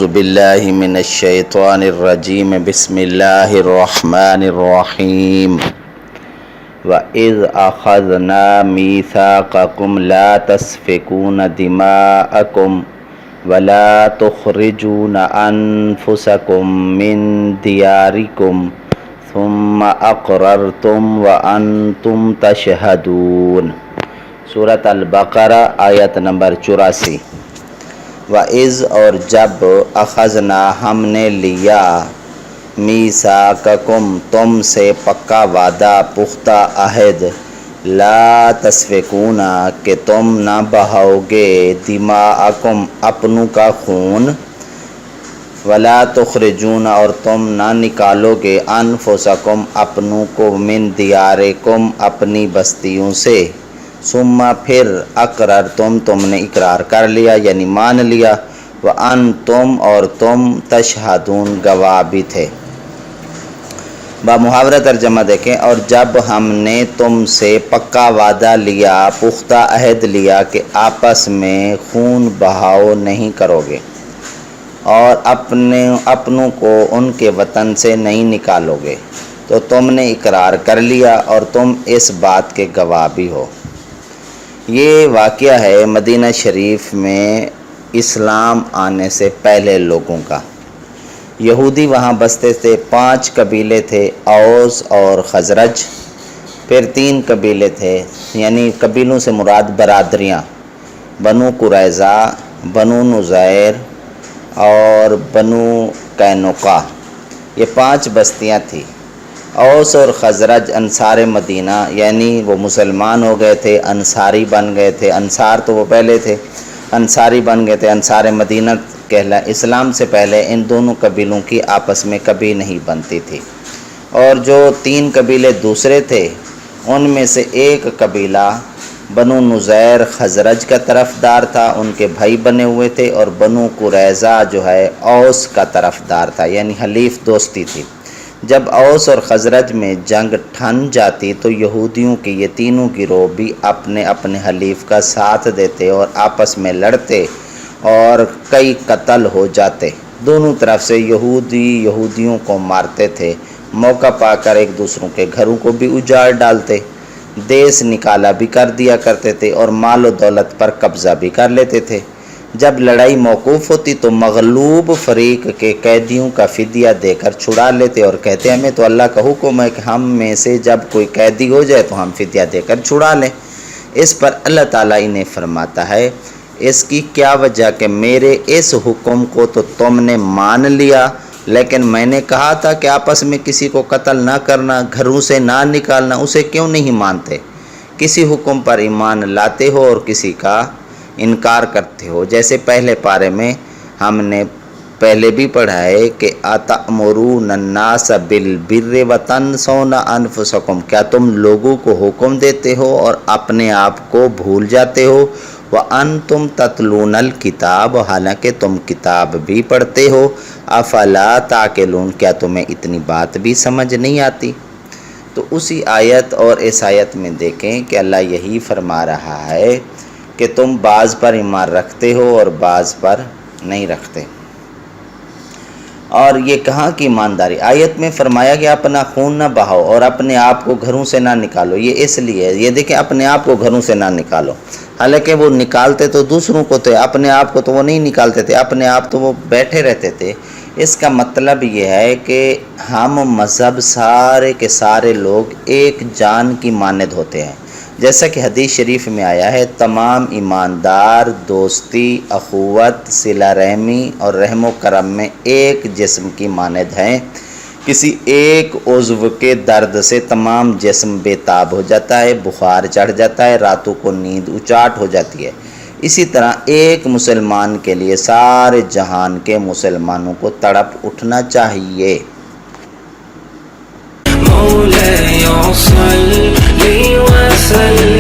باللہ من الشیطان الرجیم بسم اللہ الرحمن الرحیم وَإِذْ أَخَذْنَا مِيثَاقَكُمْ لَا تَسْفِكُونَ دِمَاءَكُمْ وَلَا تُخْرِجُونَ أَنفُسَكُمْ مِنْ دِيَارِكُمْ ثُمَّ أَقْرَرْتُمْ وَأَنْتُمْ تَشْهَدُونَ سورۃ البقرہ آیت نمبر 84۔ وَإِذْ اور جب اخذنا ہم نے لیا میثاقکم تم سے پکا وعدہ پختہ عہد لا تسفکون کہ تم نہ بہاؤ گے دماءکم اپنوں کا خون ولا تخرجون اور تم نہ نکالو گے انفسکم اپنوں کو من دیارکم اپنی بستیوں سے ثم پھر اقررتم تم نے اقرار کر لیا یعنی مان لیا وانتم اور تم تشہدون گواہ بھی تھے۔ بامحاورہ ترجمہ دیکھیں، اور جب ہم نے تم سے پکا وعدہ لیا پختہ عہد لیا کہ آپس میں خون بہاؤ نہیں کرو گے اور اپنوں کو ان کے وطن سے نہیں نکالو گے تو تم نے اقرار کر لیا اور تم اس بات کے گواہ بھی ہو۔ یہ واقعہ ہے مدینہ شریف میں اسلام آنے سے پہلے لوگوں کا۔ یہودی وہاں بستے تھے، 5 قبیلے تھے، اوس اور خزرج، پھر 3 قبیلے تھے، یعنی قبیلوں سے مراد برادریاں، بنو قریظہ، بنو نذیر اور بنو قینقاع، یہ 5 بستیاں تھیں۔ اوس اور خزرج انصار مدینہ، یعنی وہ مسلمان ہو گئے تھے، انصاری بن گئے تھے، انصار تو وہ پہلے تھے، انصاری بن گئے تھے، انصار مدینہ کہلا۔ اسلام سے پہلے ان دونوں قبیلوں کی آپس میں کبھی نہیں بنتی تھی۔ اور جو 3 قبیلے دوسرے تھے ان میں سے ایک قبیلہ بنو نذیر خزرج کا طرفدار تھا، ان کے بھائی بنے ہوئے تھے، اور بنو قریظہ جو ہے اوس کا طرفدار تھا، یعنی حلیف دوستی تھی۔ جب اوس اور خزرج میں جنگ ٹھن جاتی تو یہودیوں کے یہ تینوں گروہ بھی اپنے اپنے حلیف کا ساتھ دیتے اور آپس میں لڑتے اور کئی قتل ہو جاتے۔ دونوں طرف سے یہودیوں کو مارتے تھے، موقع پا کر ایک دوسروں کے گھروں کو بھی اجاڑ ڈالتے، دیس نکالا بھی کر دیا کرتے تھے اور مال و دولت پر قبضہ بھی کر لیتے تھے۔ جب لڑائی موقوف ہوتی تو مغلوب فریق کے قیدیوں کا فدیہ دے کر چھڑا لیتے اور کہتے ہمیں تو اللہ کا حکم ہے کہ ہم میں سے جب کوئی قیدی ہو جائے تو ہم فدیہ دے کر چھڑا لیں۔ اس پر اللہ تعالیٰ انہیں فرماتا ہے اس کی کیا وجہ کہ میرے اس حکم کو تو تم نے مان لیا، لیکن میں نے کہا تھا کہ آپس میں کسی کو قتل نہ کرنا، گھروں سے نہ نکالنا، اسے کیوں نہیں مانتے؟ کسی حکم پر ایمان لاتے ہو اور کسی کا انکار کرتے ہو۔ جیسے پہلے پارے میں ہم نے پہلے بھی پڑھا ہے کہ أَتَأْمُرُونَ النَّاسَ بِالْبِرِّ وَتَنْسَوْنَ أَنفُسَكُمْ کیا تم لوگوں کو حکم دیتے ہو اور اپنے آپ کو بھول جاتے ہو؟ وَأَنْتُمْ تَتْلُونَ الْكِتَابَ حالانکہ تم کتاب بھی پڑھتے ہو۔ أَفَلَا تَعْقِلُونَ کیا تمہیں اتنی بات بھی سمجھ نہیں آتی؟ تو اسی آیت اور اس آیت میں دیکھیں کہ اللہ یہی فرما رہا ہے کہ تم بعض پر ایمان رکھتے ہو اور بعض پر نہیں رکھتے۔ اور یہ کہاں کی ایمانداری؟ آیت میں فرمایا کہ اپنا خون نہ بہاؤ اور اپنے آپ کو گھروں سے نہ نکالو، یہ اس لیے، یہ دیکھیں اپنے آپ کو گھروں سے نہ نکالو، حالانکہ وہ نکالتے تو دوسروں کو تھے، اپنے آپ کو تو وہ نہیں نکالتے تھے، اپنے آپ تو وہ بیٹھے رہتے تھے۔ اس کا مطلب یہ ہے کہ ہم مذہب سارے کے سارے لوگ ایک جان کی مانند ہوتے ہیں، جیسا کہ حدیث شریف میں آیا ہے تمام ایماندار دوستی، اخوت، صلہ رحمی اور رحم و کرم میں ایک جسم کی مانند ہیں۔ کسی ایک عضو کے درد سے تمام جسم بے تاب ہو جاتا ہے، بخار چڑھ جاتا ہے، راتوں کو نیند اچاٹ ہو جاتی ہے۔ اسی طرح ایک مسلمان کے لیے سارے جہان کے مسلمانوں کو تڑپ اٹھنا چاہیے۔ مولاي صل وسلم